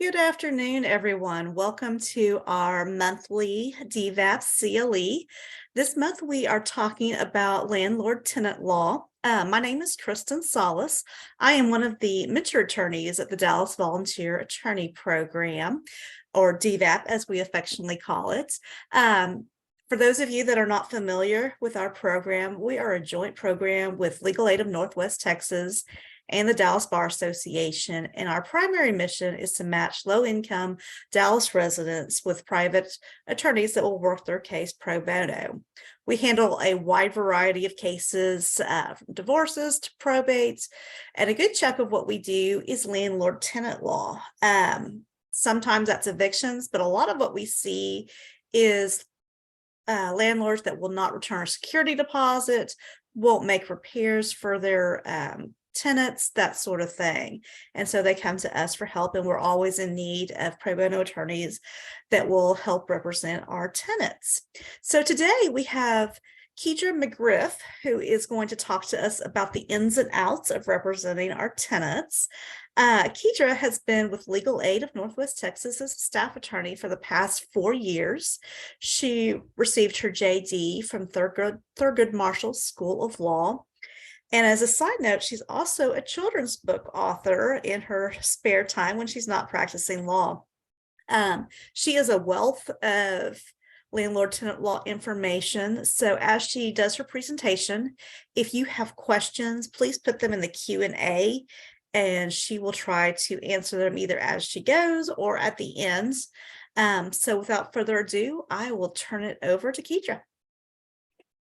Good afternoon, everyone. Welcome to our monthly DVAP CLE. This month we are talking about landlord-tenant law. My name is Kristen Salas. I am one of the mentor attorneys at the Dallas Volunteer Attorney Program, or DVAP as we affectionately call it. For those of you that are not familiar with our program, we are a joint program with Legal Aid of Northwest Texas and the Dallas Bar Association. And our primary mission is to match low-income Dallas residents with private attorneys that will work their case pro bono. We handle a wide variety of cases, from divorces to probates, and a good chunk of what we do is landlord-tenant law. Sometimes that's evictions, but a lot of what we see is landlords that will not return a security deposit, won't make repairs for their tenants, that sort of thing. And so they come to us for help, and we're always in need of pro bono attorneys that will help represent our tenants. So today we have Keidra McGriff, who is going to talk to us about the ins and outs of representing our tenants. Keidra has been with Legal Aid of Northwest Texas as a staff attorney for the past 4 years. She received her JD from Thurgood Marshall School of Law. And as a side note, she's also a children's book author in her spare time when she's not practicing law. She is a wealth of landlord-tenant law information. So as she does her presentation, if you have questions, please put them in the Q&A, and she will try to answer them either as she goes or at the end. So without further ado, I will turn it over to Keidra.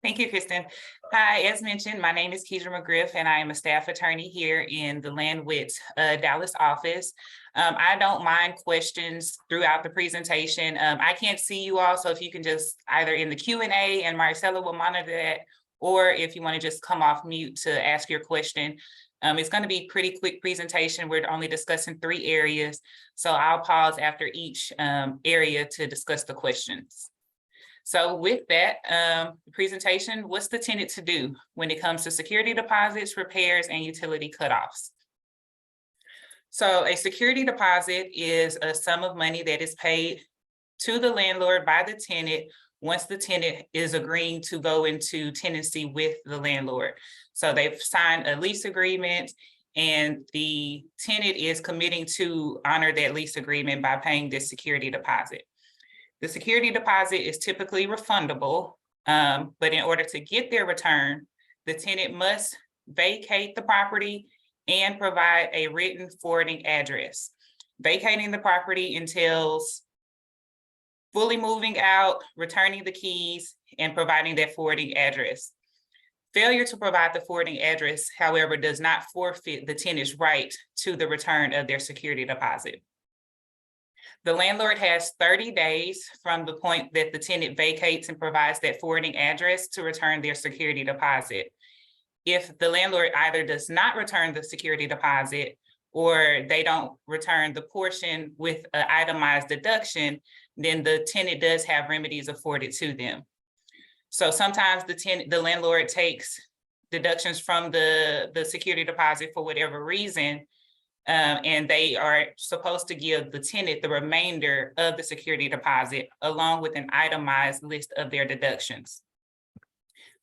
Thank you, Kristen. Hi, as mentioned, my name is Keidra McGriff, and I am a staff attorney here in the Landwit Dallas office. I don't mind questions throughout the presentation. I can't see you all, so if you can just either in the Q&A, and Marcella will monitor that, or if you want to just come off mute to ask your question. It's going to be a pretty quick presentation. We're only discussing 3 areas, so I'll pause after each area to discuss the questions. So with that presentation, what's the tenant to do when it comes to security deposits, repairs, and utility cutoffs? So a security deposit is a sum of money that is paid to the landlord by the tenant once the tenant is agreeing to go into tenancy with the landlord. So they've signed a lease agreement, and the tenant is committing to honor that lease agreement by paying this security deposit. The security deposit is typically refundable, but in order to get their return, the tenant must vacate the property and provide a written forwarding address. Vacating the property entails fully moving out, returning the keys, and providing that forwarding address. Failure to provide the forwarding address, however, does not forfeit the tenant's right to the return of their security deposit. The landlord has 30 days from the point that the tenant vacates and provides that forwarding address to return their security deposit. If the landlord either does not return the security deposit, or they don't return the portion with an itemized deduction, then the tenant does have remedies afforded to them. So sometimes the landlord takes deductions from the security deposit for whatever reason, and they are supposed to give the tenant the remainder of the security deposit along with an itemized list of their deductions.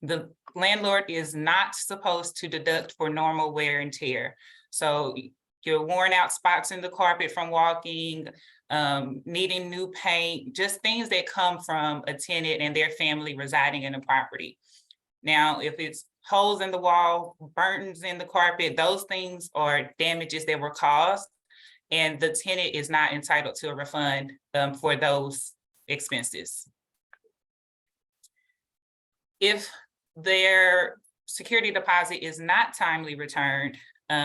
The landlord is not supposed to deduct for normal wear and tear. So your worn out spots in the carpet from walking, needing new paint, just things that come from a tenant and their family residing in a property. Now, if it's holes in the wall, burns in the carpet, those things are damages that were caused, and the tenant is not entitled to a refund for those expenses. If their security deposit is not timely returned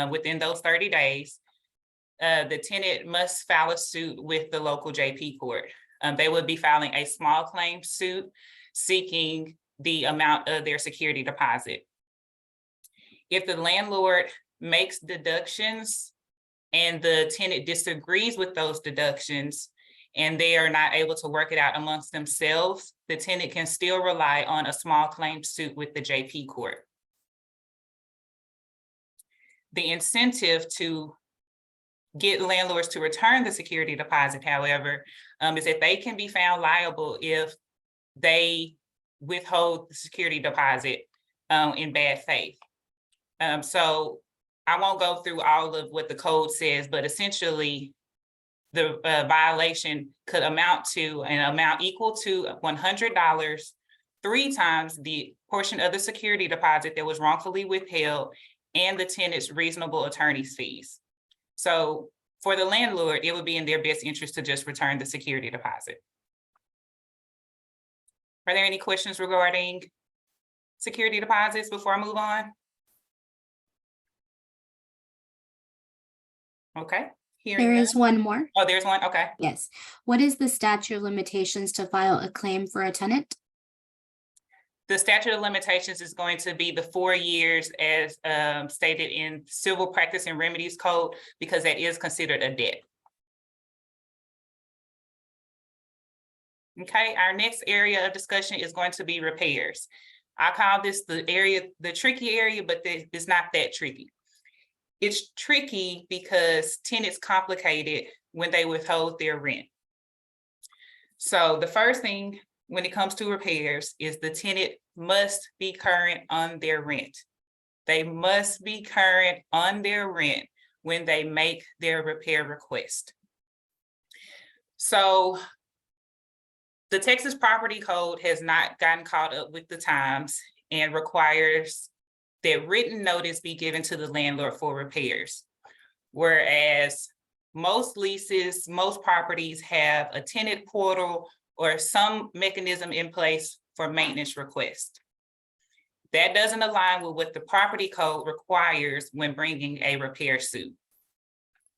within those 30 days, the tenant must file a suit with the local JP court. They would be filing a small claim suit seeking the amount of their security deposit. If the landlord makes deductions and the tenant disagrees with those deductions and they are not able to work it out amongst themselves, the tenant can still rely on a small claim suit with the JP court. The incentive to get landlords to return the security deposit, however, is that they can be found liable if they withhold the security deposit in bad faith. So I won't go through all of what the code says, but essentially the violation could amount to an amount equal to $100, 3 times the portion of the security deposit that was wrongfully withheld and the tenant's reasonable attorney's fees. So for the landlord, it would be in their best interest to just return the security deposit. Are there any questions regarding security deposits before I move on? Okay. There is one more. Oh, there's one. Okay. Yes. What is the statute of limitations to file a claim for a tenant? The statute of limitations is going to be the 4 years as stated in Civil Practice and Remedies Code, because that is considered a debt. Okay, our next area of discussion is going to be repairs. I call this the tricky area, but it's not that tricky. It's tricky because tenants complicate it when they withhold their rent. So the first thing when it comes to repairs is the tenant must be current on their rent. They must be current on their rent when they make their repair request. So the Texas Property Code has not gotten caught up with the times and requires that written notice be given to the landlord for repairs. Whereas most leases, most properties have a tenant portal or some mechanism in place for maintenance requests. That doesn't align with what the property code requires when bringing a repair suit.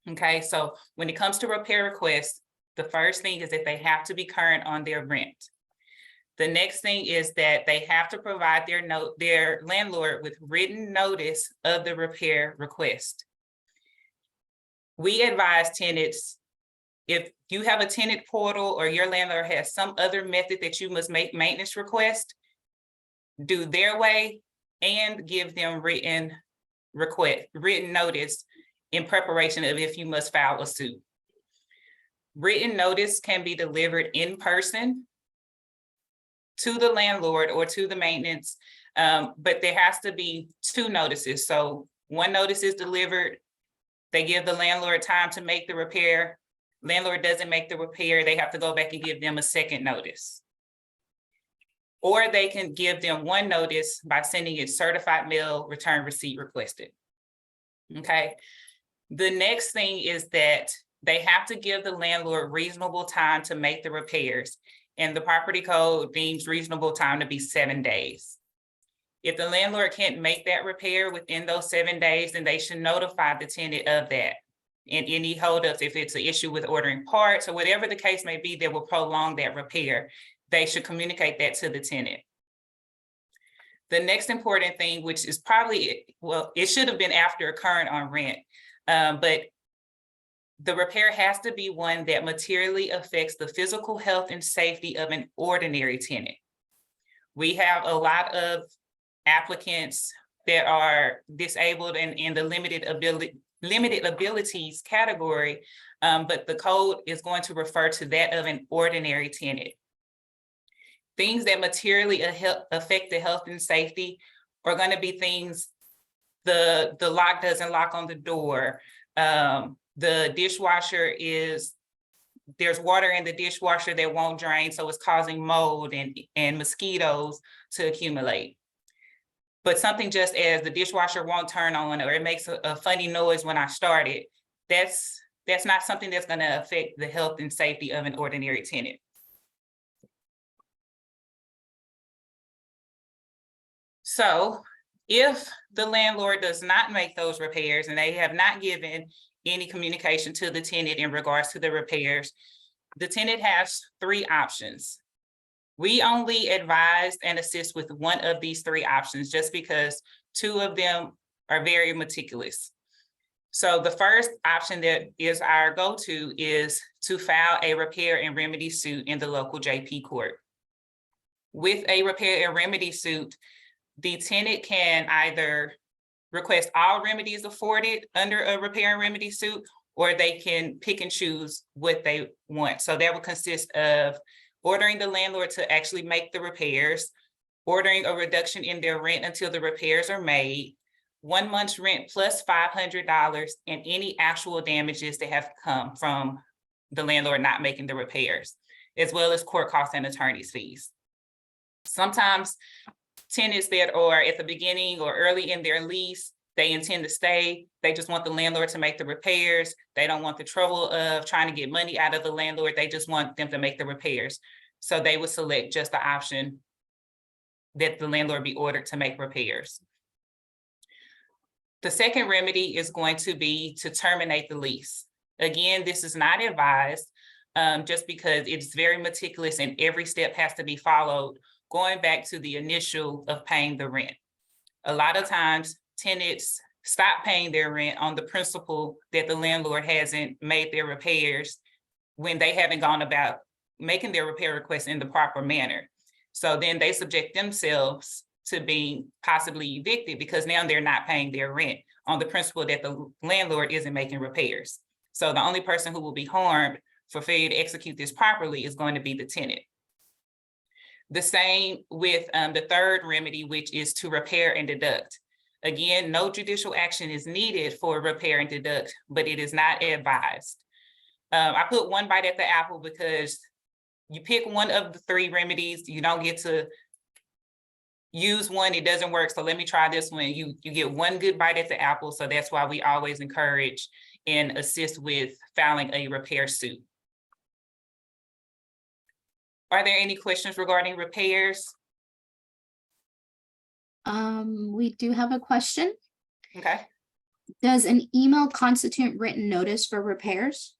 Okay, so when it comes to repair requests, the first thing is that they have to be current on their rent. The next thing is that they have to provide their landlord with written notice of the repair request. We advise tenants, if you have a tenant portal or your landlord has some other method that you must make maintenance request, do their way and give them written notice in preparation of if you must file a suit. Written notice can be delivered in person to the landlord or to the maintenance, but there has to be 2 notices. So one notice is delivered, they give the landlord time to make the repair. Landlord doesn't make the repair, they have to go back and give them a second notice. Or they can give them 1 notice by sending it certified mail, return receipt requested. Okay. The next thing is that they have to give the landlord reasonable time to make the repairs, and the property code deems reasonable time to be 7 days. If the landlord can't make that repair within those 7 days, then they should notify the tenant of that. And any holdups, if it's an issue with ordering parts or whatever the case may be that will prolong that repair, they should communicate that to the tenant. The next important thing, which is probably, well, it should have been after current on rent, but the repair has to be one that materially affects the physical health and safety of an ordinary tenant. We have a lot of applicants that are disabled and in the limited abilities category, but the code is going to refer to that of an ordinary tenant. Things that materially affect the health and safety are going to be things, the lock doesn't lock on the door, the dishwasher there's water in the dishwasher that won't drain, so it's causing mold and mosquitoes to accumulate. But something just as the dishwasher won't turn on, or it makes a funny noise when I start it, that's not something that's going to affect the health and safety of an ordinary tenant. So if the landlord does not make those repairs and they have not given any communication to the tenant in regards to the repairs, the tenant has 3 options. We only advise and assist with one of these 3 options just because 2 of them are very meticulous. So the first option that is our go-to is to file a repair and remedy suit in the local JP court. With a repair and remedy suit, the tenant can either request all remedies afforded under a repair and remedy suit, or they can pick and choose what they want. So that would consist of ordering the landlord to actually make the repairs, ordering a reduction in their rent until the repairs are made, 1 month's rent plus $500, and any actual damages that have come from the landlord not making the repairs, as well as court costs and attorney's fees. Sometimes tenants that are at the beginning or early in their lease, they intend to stay. They just want the landlord to make the repairs. They don't want the trouble of trying to get money out of the landlord. They just want them to make the repairs. So they would select just the option that the landlord be ordered to make repairs. The second remedy is going to be to terminate the lease. Again, this is not advised just because it's very meticulous and every step has to be followed, going back to the initial of paying the rent. A lot of times tenants stop paying their rent on the principle that the landlord hasn't made their repairs when they haven't gone about making their repair requests in the proper manner. So then they subject themselves to being possibly evicted because now they're not paying their rent on the principle that the landlord isn't making repairs. So the only person who will be harmed for failure to execute this properly is going to be the tenant. The same with the third remedy, which is to repair and deduct. Again, no judicial action is needed for repair and deduct, but it is not advised. I put one bite at the apple because you pick one of the three remedies, you don't get to use one, it doesn't work, so let me try this one. You get one good bite at the apple, so that's why we always encourage and assist with filing a repair suit. Are there any questions regarding repairs? We do have a question. Okay. Does an email constitute written notice for repairs?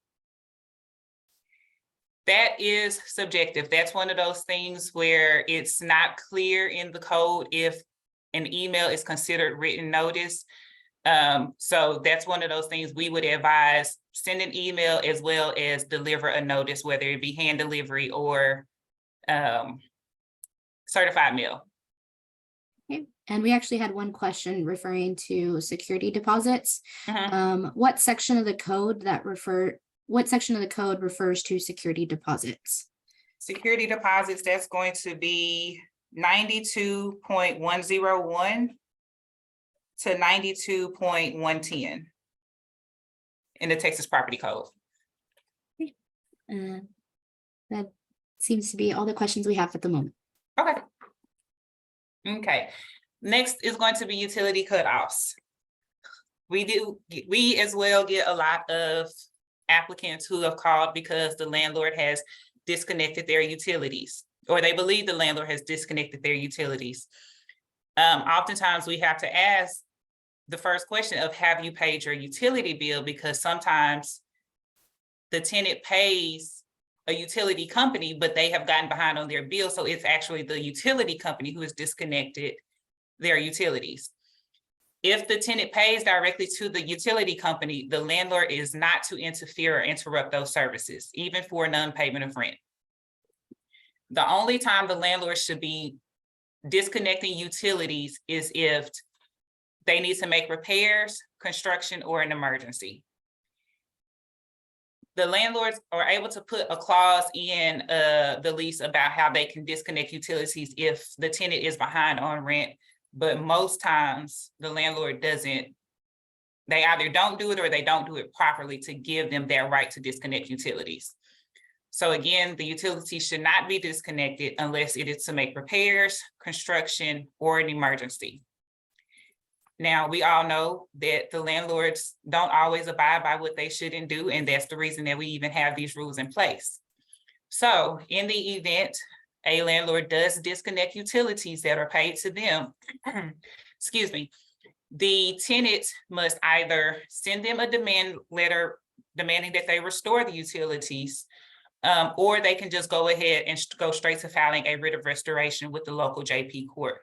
That is subjective. That's one of those things where it's not clear in the code if an email is considered written notice. So that's one of those things we would advise: send an email as well as deliver a notice, whether it be hand delivery or certified mail. Okay. And we actually had one question referring to security deposits. Mhm. What section of the code refers to security deposits? Security deposits, that's going to be 92.101 to 92.110 in the Texas Property Code. That seems to be all the questions we have at the moment. Okay. Okay. Next is going to be utility cutoffs. We as well get a lot of applicants who have called because the landlord has disconnected their utilities, or they believe the landlord has disconnected their utilities. Oftentimes we have to ask the first question of, have you paid your utility bill? Because sometimes the tenant pays a utility company, but they have gotten behind on their bill. So it's actually the utility company who has disconnected their utilities. If the tenant pays directly to the utility company, the landlord is not to interfere or interrupt those services, even for non-payment of rent. The only time the landlord should be disconnecting utilities is if they need to make repairs, construction, or an emergency. The landlords are able to put a clause in the lease about how they can disconnect utilities if the tenant is behind on rent, but most times the landlord doesn't. They either don't do it or they don't do it properly to give them their right to disconnect utilities. So again, the utilities should not be disconnected unless it is to make repairs, construction, or an emergency. Now, we all know that the landlords don't always abide by what they shouldn't do, and that's the reason that we even have these rules in place. So in the event a landlord does disconnect utilities that are paid to them, excuse me, the tenant must either send them a demand letter demanding that they restore the utilities, or they can just go ahead and go straight to filing a writ of restoration with the local JP court.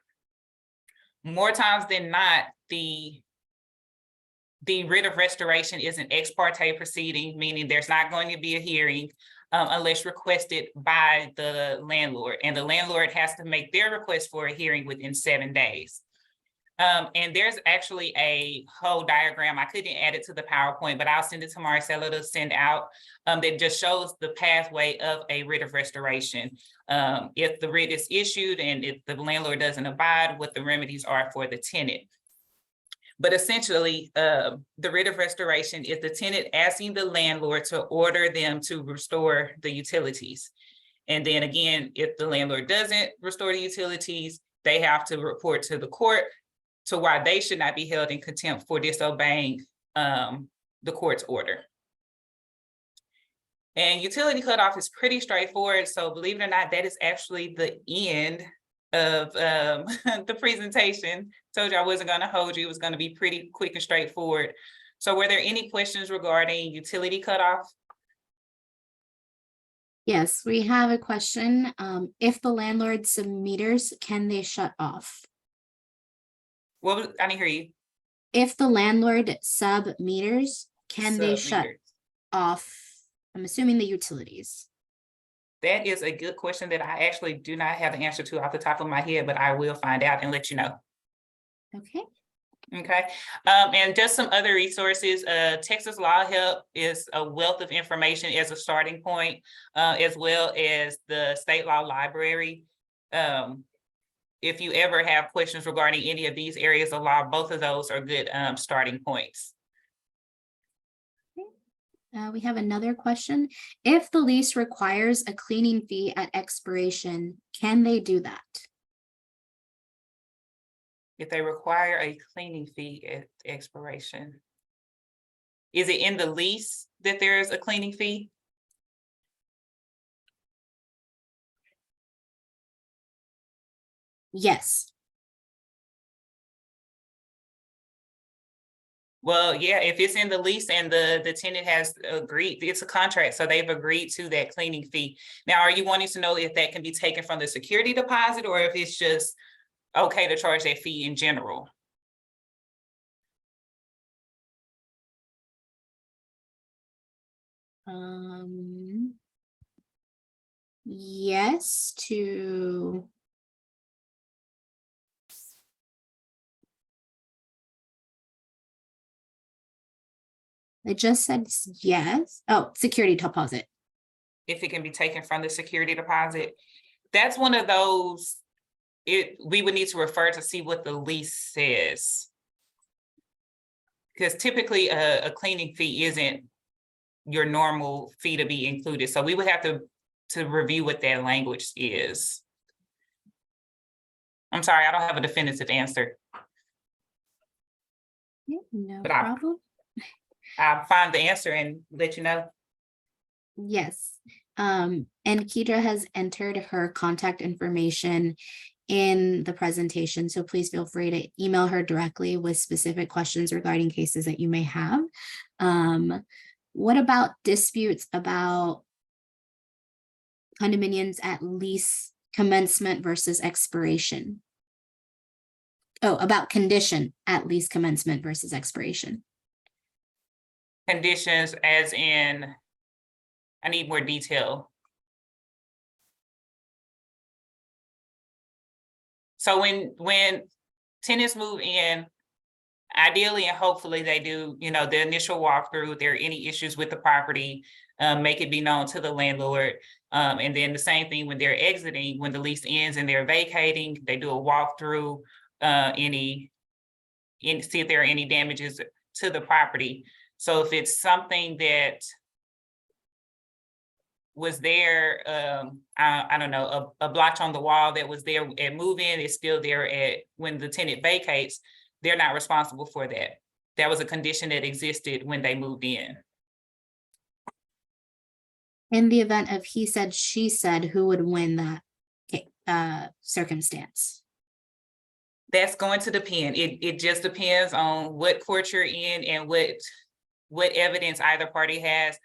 More times than not, the writ of restoration is an ex parte proceeding, meaning there's not going to be a hearing unless requested by the landlord, and the landlord has to make their request for a hearing within 7 days. And there's actually a whole diagram. I couldn't add it to the PowerPoint, but I'll send it to Marcella to send out that just shows the pathway of a writ of restoration. If the writ is issued and if the landlord doesn't abide, what the remedies are for the tenant. But essentially, the writ of restoration is the tenant asking the landlord to order them to restore the utilities. And then again, if the landlord doesn't restore the utilities, they have to report to the court to why they should not be held in contempt for disobeying the court's order. And utility cutoff is pretty straightforward. So believe it or not, that is actually the end of the presentation. Told you I wasn't going to hold you. It was going to be pretty quick and straightforward. So were there any questions regarding utility cutoff? Yes, we have a question. If the landlord sub-meters, can they shut off? Well, I didn't hear you. If the landlord sub-meters, can they shut Sub-meters. off? I'm assuming the utilities. That is a good question that I actually do not have the answer to off the top of my head, but I will find out and let you know. Okay. Okay, and just some other resources. Texas Law Help is a wealth of information as a starting point, as well as the State Law Library. If you ever have questions regarding any of these areas of law, both of those are good starting points. We have another question. If the lease requires a cleaning fee at expiration, can they do that? If they require a cleaning fee at expiration. Is it in the lease that there's a cleaning fee? Yes. Well, yeah, if it's in the lease and the tenant has agreed, it's a contract, so they've agreed to that cleaning fee. Now, are you wanting to know if that can be taken from the security deposit or if it's just okay to charge that fee in general? Yes, to it just said yes. Oh, security deposit. If it can be taken from the security deposit, that's one of those, we would need to refer to see what the lease says. Because typically a cleaning fee isn't your normal fee to be included. So we would have to review what that language is. I'm sorry, I don't have a definitive answer. Yeah, no But problem. I'll find the answer and let you know. Yes. And Kedra has entered her contact information in the presentation, so please feel free to email her directly with specific questions regarding cases that you may have. What about disputes about condominiums at lease commencement versus expiration? Oh, about condition at lease commencement versus expiration. Conditions as in, I need more detail. So when tenants move in, ideally and hopefully they do, the initial walkthrough, if there are any issues with the property, make it be known to the landlord. And then the same thing when they're exiting, when the lease ends and they're vacating, they do a walkthrough, see if there are any damages to the property. So if it's something that was there, I don't know, a blotch on the wall that was there at move-in is still there when the tenant vacates, they're not responsible for that. That was a condition that existed when they moved in. In the event of he said, she said, who would win that circumstance? That's going to depend. It just depends on what court you're in and what evidence either party has.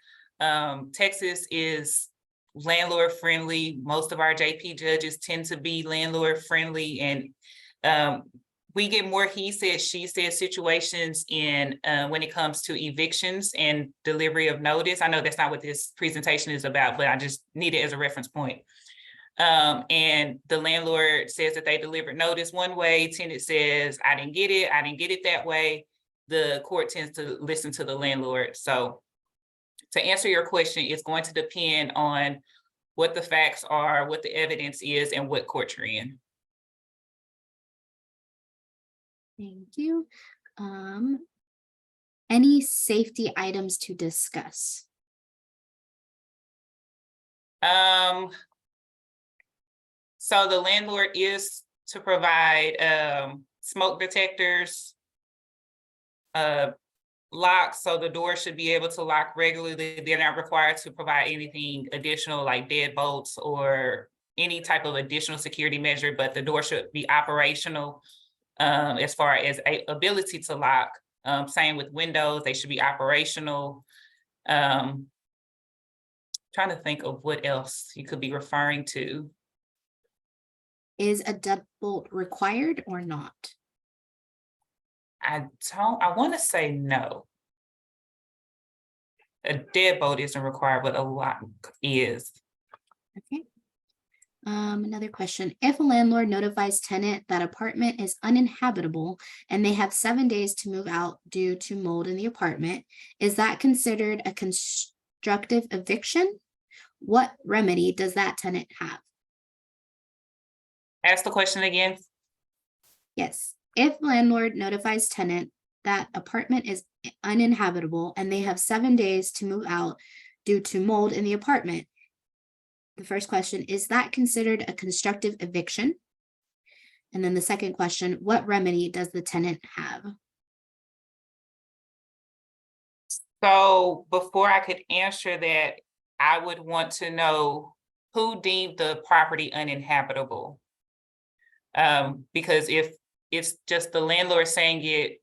Texas is landlord friendly. Most of our JP judges tend to be landlord friendly, and we get more he said, she said situations in when it comes to evictions and delivery of notice. I know that's not what this presentation is about, but I just need it as a reference point. And the landlord says that they delivered notice one way, tenant says, I didn't get it that way. The court tends to listen to the landlord. So to answer your question, it's going to depend on what the facts are, what the evidence is, and what court you're in. Thank you. Any safety items to discuss? So the landlord is to provide smoke detectors, locks, so the door should be able to lock regularly. They're not required to provide anything additional like deadbolts or any type of additional security measure, but the door should be operational as far as ability to lock. Same with windows, they should be operational. Trying to think of what else you could be referring to. Is a deadbolt required or not? I want to say no. A deadbolt isn't required, but a lock is. Okay. Another question. If a landlord notifies tenant that apartment is uninhabitable and they have 7 days to move out due to mold in the apartment, is that considered a constructive eviction? What remedy does that tenant have? Ask the question again. Yes, if landlord notifies tenant that apartment is uninhabitable and they have 7 days to move out due to mold in the apartment, the first question, is that considered a constructive eviction? And then the second question, what remedy does the tenant have? So before I could answer that, I would want to know who deemed the property uninhabitable. Because if it's just the landlord saying it,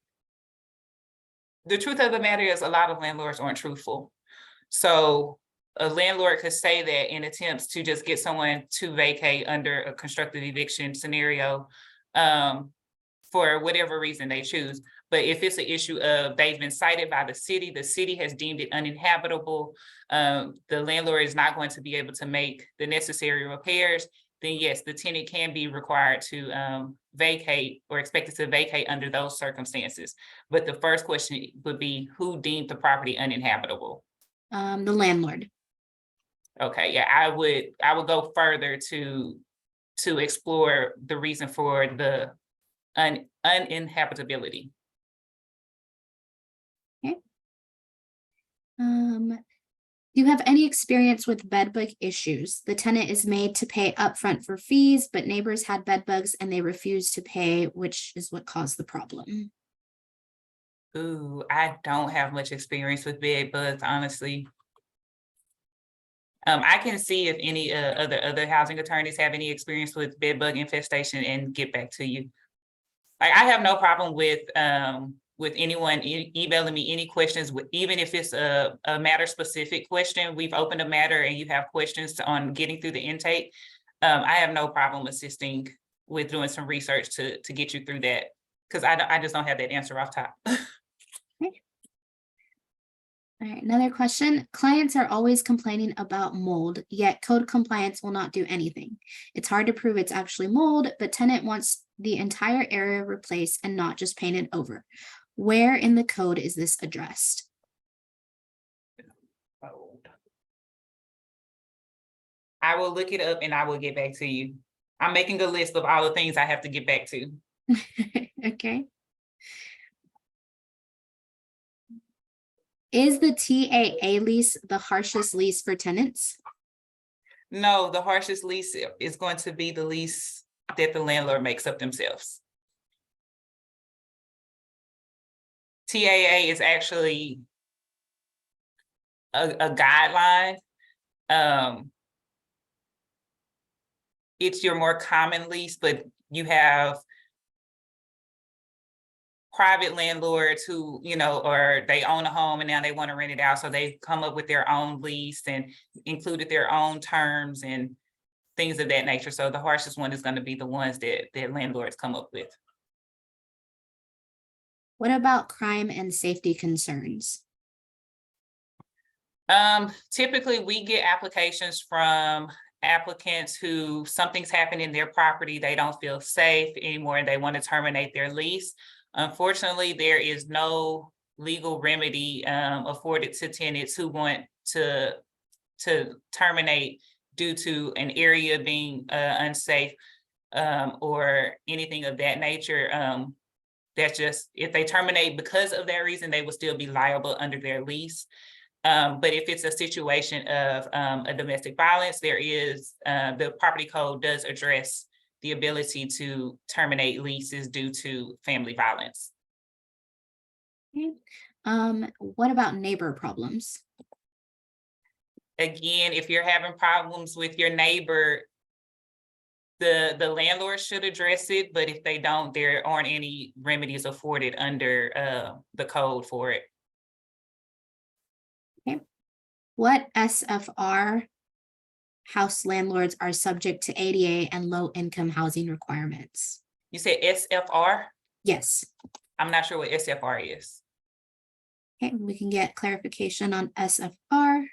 the truth of the matter is a lot of landlords aren't truthful. So a landlord could say that in attempts to just get someone to vacate under a constructive eviction scenario, for whatever reason they choose. But if it's an issue of they've been cited by the city has deemed it uninhabitable, the landlord is not going to be able to make the necessary repairs, then yes, the tenant can be required to vacate or expected to vacate under those circumstances. But the first question would be, who deemed the property uninhabitable? The landlord. Okay, yeah, I would go further to explore the reason for the uninhabitability. Okay. Do you have any experience with bed bug issues? The tenant is made to pay upfront for fees, but neighbors had bed bugs and they refused to pay, which is what caused the problem. Ooh, I don't have much experience with bed bugs, honestly. I can see if any other housing attorneys have any experience with bed bug infestation and get back to you. Like, I have no problem with anyone emailing me any questions, even if it's a matter specific question. We've opened a matter and you have questions on getting through the intake. I have no problem assisting with doing some research to get you through that, because I just don't have that answer off top. Okay. All right, another question. Clients are always complaining about mold, yet code compliance will not do anything. It's hard to prove it's actually mold, but tenant wants the entire area replaced and not just painted over. Where in the code is this addressed? I will look it up and I will get back to you. I'm making a list of all the things I have to get back to. Okay. Is the TAA lease the harshest lease for tenants? No, the harshest lease is going to be the lease that the landlord makes up themselves. TAA is actually a guideline. It's your more common lease, but you have private landlords who, or they own a home and now they want to rent it out. So they come up with their own lease and included their own terms and things of that nature. So the harshest one is going to be the ones that landlords come up with. What about crime and safety concerns? Typically we get applications from applicants who something's happened in their property, they don't feel safe anymore, and they want to terminate their lease. Unfortunately, there is no legal remedy afforded to tenants who want to terminate due to an area being unsafe or anything of that nature. That's just, if they terminate because of that reason, they will still be liable under their lease. But if it's a situation of a domestic violence, there is, the property code does address the ability to terminate leases due to family violence. Okay. What about neighbor problems? Again, if you're having problems with your neighbor, the landlord should address it, but if they don't, there aren't any remedies afforded under the code for it. Okay. What SFR house landlords are subject to ADA and low income housing requirements? You said SFR? Yes. I'm not sure what SFR is. Okay, we can get clarification on SFR.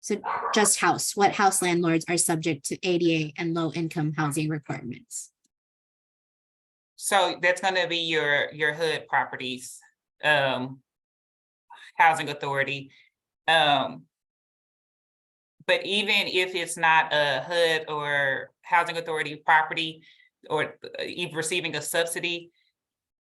So just house, what house landlords are subject to ADA and low income housing requirements? So that's gonna be your HUD properties, housing authority. But even if it's not a HUD or housing authority property or even receiving a subsidy,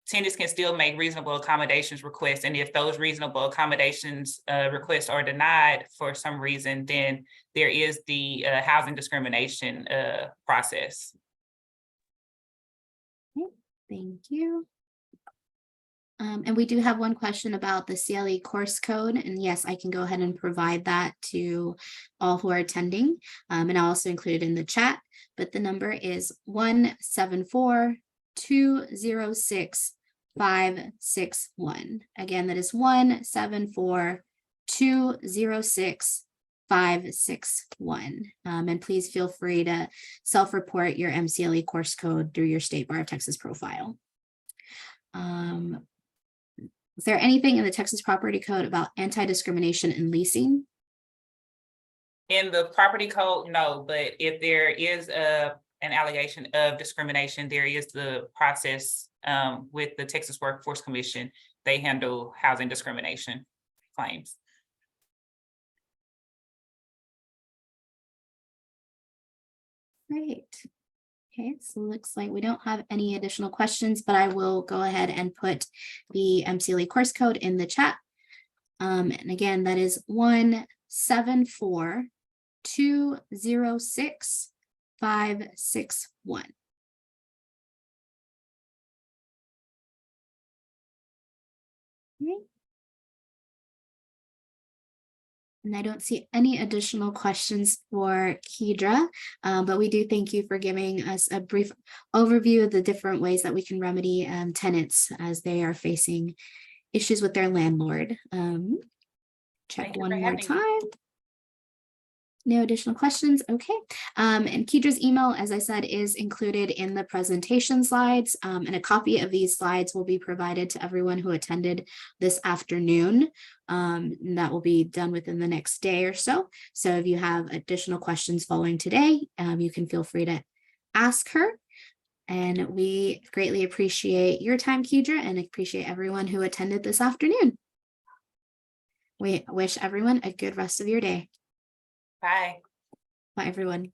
tenants can still make reasonable accommodations requests. And if those reasonable accommodations requests are denied for some reason, then there is the housing discrimination process. Okay, thank you. And we do have one question about the CLE course code. And yes, I can go ahead and provide that to all who are attending. And I'll also include it in the chat, but the number is 174-206-561. Again, that is 174-206-561. And please feel free to self-report your MCLE course code through your State Bar of Texas profile. Is there anything in the Texas Property Code about anti-discrimination in leasing? In the property code, no, but if there is an allegation of discrimination, there is the process with the Texas Workforce Commission. They handle housing discrimination claims. Great. Okay, so it looks like we don't have any additional questions, but I will go ahead and put the MCLE course code in the chat. And again, that is 174-206-561. Okay. And I don't see any additional questions for Kedra, but we do thank you for giving us a brief overview of the different ways that we can remedy tenants as they are facing issues with their landlord. Check one more time. No additional questions. Okay. And Kedra's email, as I said, is included in the presentation slides, and a copy of these slides will be provided to everyone who attended this afternoon. And that will be done within the next day or so. So if you have additional questions following today, you can feel free to ask her. And we greatly appreciate your time, Kedra, and appreciate everyone who attended this afternoon. We wish everyone a good rest of your day. Bye. Bye, everyone.